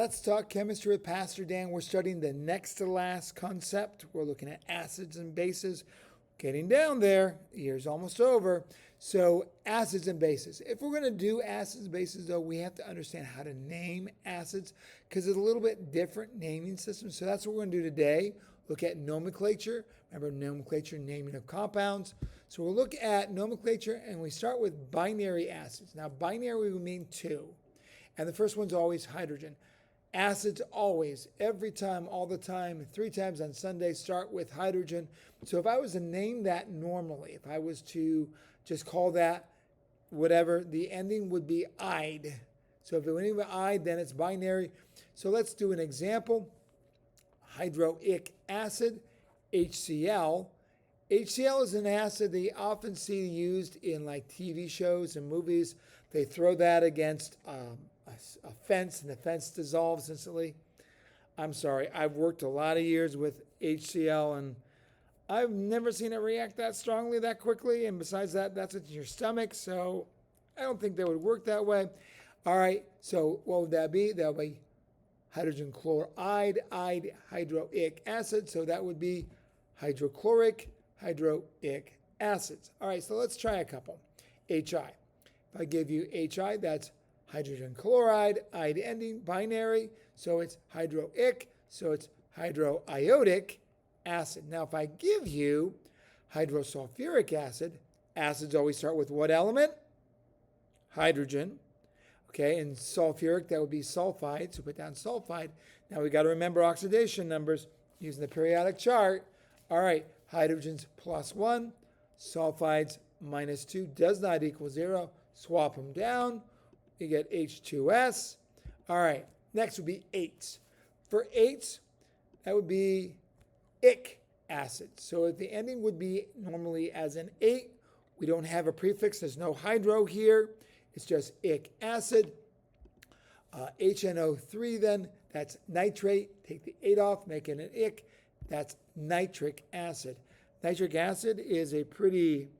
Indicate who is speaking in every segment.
Speaker 1: Let's talk chemistry with Pastor Dan. We're studying the next to last concept. We're looking at acids and bases. Getting down there, the year's almost over. So, acids and bases. If we're going to do acids and bases, though, we have to understand how to name acids because it's a little bit different naming system. So, that's what we're going to do today. Look at nomenclature. Remember, nomenclature, naming of compounds. So, we'll look at nomenclature and we start with binary acids. Now, binary would mean two. And the first one's always hydrogen. Acids always, every time, all the time, 3 times on Sunday, start with hydrogen. So if I was to name that normally, if I was to just call that whatever, the ending would be "ide." So if it went with "ide," then it's binary. So let's do an example. Hydroic acid, HCl. HCl is an acid they often see used in like TV shows and movies. They throw that against a fence, and the fence dissolves instantly. I'm sorry, I've worked a lot of years with HCl, and I've never seen it react that strongly, that quickly. And besides that, that's in your stomach, so I don't think that would work that way. All right, so what would that be? That would be hydrogen chloride, hydroic acid. So that would be hydrochloric, hydroic acids. All right, so let's try a couple. HI. If I give you HI, that's hydrogen chloride, ide ending, binary, so it's hydroic, so it's hydroiodic acid. Now, if I give you hydrosulfuric acid, acids always start with what element? Hydrogen. Okay, and sulfuric, that would be sulfide, so put down sulfide. Now, we got to remember oxidation numbers using the periodic chart. All right, hydrogens +1, sulfides -2 does not equal 0. Swap them down. You get H2S. All right, next would be 8s. For 8s, that would be ic acid. So the ending would be normally as an 8. We don't have a prefix. There's no hydro here. It's just ic acid. HNO3 then, that's nitrate. Take the 8 off, make it an ic. That's nitric acid. Nitric acid is a pretty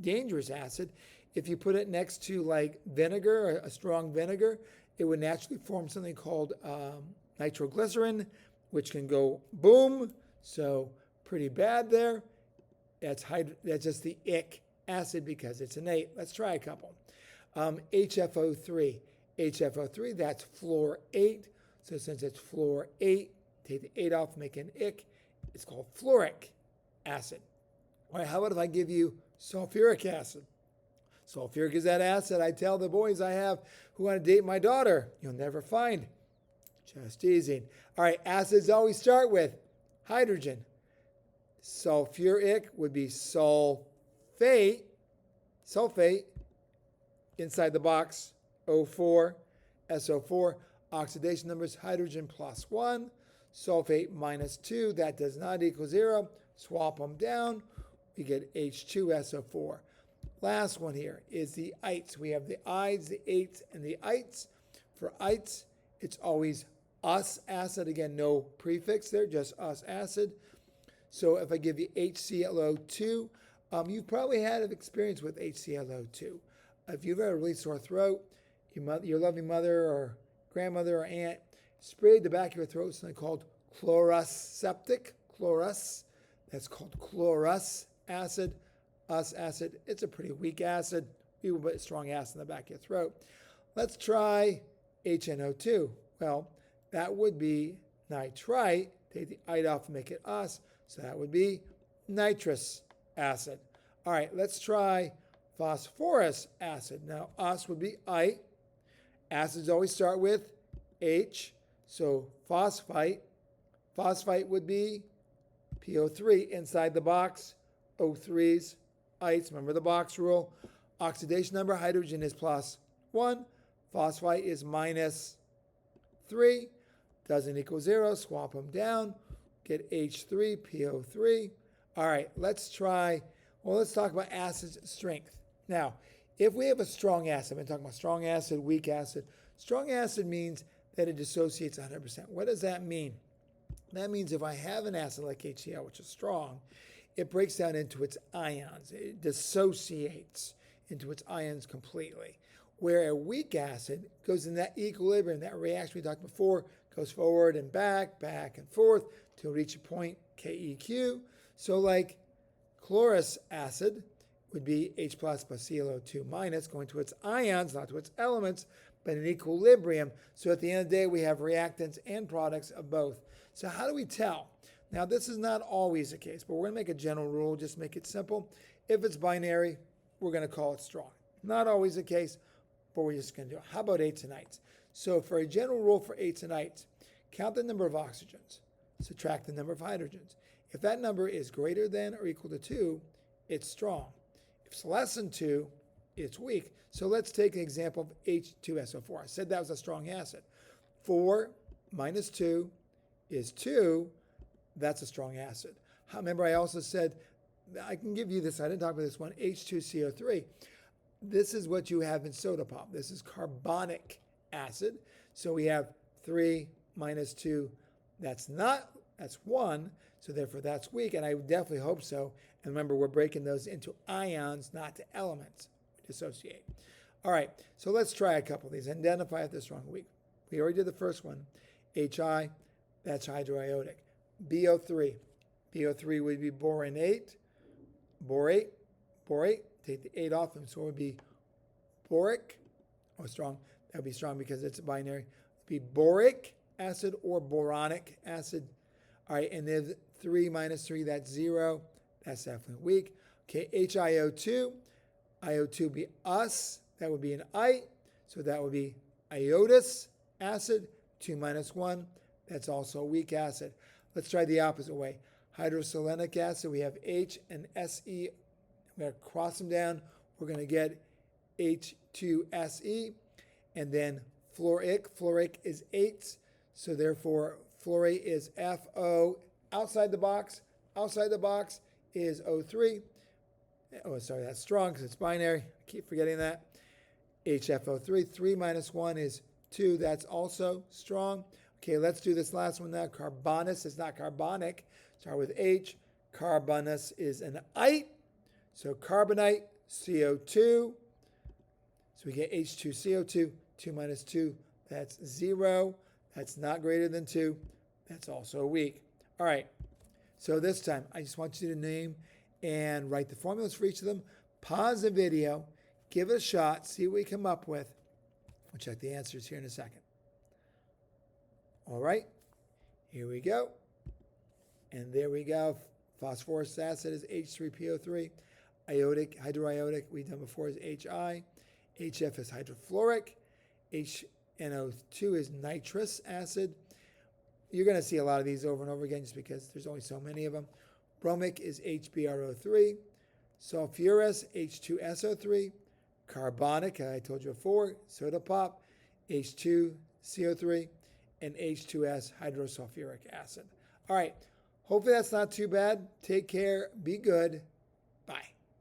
Speaker 1: dangerous acid. If you put it next to like vinegar, a strong vinegar, it would naturally form something called nitroglycerin, which can go boom. So pretty bad there. That's just the ic acid because it's an 8. Let's try a couple. HFO3. HFO3, that's fluor 8. So since it's fluor 8, take the 8 off, make an ic. It's called fluoric acid. All right, how about if I give you sulfuric acid? Sulfuric is that acid I tell the boys I have who want to date my daughter. You'll never find. Just teasing. All right, acids always start with hydrogen. Sulfuric would be sulfate. Sulfate. Inside the box, O4, SO4. Oxidation numbers, hydrogen +1, sulfate -2. That does not equal 0. Swap them down. We get H2SO4. Last one here is the ites. We have the ides, the 8s, and the ites. For ites, it's always us acid. Again, no prefix there, just us acid. So if I give you HClO2, you've probably had experience with HClO2. If you've ever really sore throat, your loving mother or grandmother or aunt sprayed the back of your throat something called chlorus septic. Chlorus. That's called chlorus acid. Us acid. It's a pretty weak acid. You will put strong acid in the back of your throat. Let's try HNO2. Well, that would be nitrite. Take the ite off and make it us. So that would be nitrous acid. All right, let's try phosphorus acid. Now, us would be ite. Acids always start with H. So phosphite. Phosphite would be PO3 inside the box. O3s, ites, remember the box rule. Oxidation number, hydrogen is +1. Phosphite is -3. Doesn't equal 0. Swap them down. Get H3, PO3. All right, let's talk about acid strength. Now, if we have a strong acid, I'm talking about strong acid, weak acid. Strong acid means that it dissociates 100%. What does that mean? That means if I have an acid like HCl, which is strong, it breaks down into its ions. It dissociates into its ions completely. where a weak acid goes in that equilibrium, that reaction we talked before, goes forward and back and forth to reach a point KEQ. So like chlorous acid would be H plus ClO2 minus, going to its ions, not to its elements, but in equilibrium. So at the end of the day, we have reactants and products of both. So how do we tell? Now, this is not always the case, but we're going to make a general rule, just make it simple. If it's binary, we're going to call it strong. Not always the case, but we're just going to do it. How about 8s and 9s? So for a general rule for 8s and 9s, count the number of oxygens, subtract the number of hydrogens. If that number is greater than or equal to 2, it's strong. If it's less than 2, it's weak. So let's take an example of H2SO4. I said that was a strong acid. 4 minus 2 is 2. That's a strong acid. Remember, I also said, I can give you this, I didn't talk about this one, H2CO3. This is what you have in soda pop. This is carbonic acid. So we have 3 minus 2. That's 1. So therefore that's weak, and I definitely hope so. And remember, we're breaking those into ions, not to elements. We dissociate. All right, so let's try a couple of these. Identify if they're strong or weak. We already did the first one. HI, that's hydroiodic. BO3. BO3 would be boronate. Borate. Take the 8 off, and so it would be boric. Oh, strong. That would be strong because it's a binary. It would be boric acid or boronic acid. All right, and then 3 minus 3, that's 0. That's definitely weak. Okay, HiO2. IO2 would be us. That would be an ite. So that would be iodous acid. 2 minus 1. That's also a weak acid. Let's try the opposite way. Hydroselenic acid, we have H and Se. We're going to cross them down. We're going to get H2Se. And then fluoric. Fluoric is 8. So therefore, fluorate is FO. Outside the box is O3. Oh, sorry, that's strong because it's binary. I keep forgetting that. HFO3. 3 minus 1 is 2. That's also strong. Okay, let's do this last one now. Carbonous is not carbonic. Start with H. Carbonous is an ite. So carbonite, CO2. So we get H2CO2. 2 minus 2, that's 0. That's not greater than 2. That's also weak. All right, so this time I just want you to name and write the formulas for each of them. Pause the video, give it a shot, see what we come up with. We'll check the answers here in a second. All right, here we go. And there we go. Phosphorus acid is H3PO3. Hydroiodic, we've done before, is HI. HF is hydrofluoric. HNO2 is nitrous acid. You're going to see a lot of these over and over again just because there's only so many of them. Bromic is HBrO3. Sulfurous, H2SO3. Carbonic, I told you before, soda pop, H2CO3, and H2S, hydrosulfuric acid. All right, hopefully that's not too bad. Take care, be good, bye.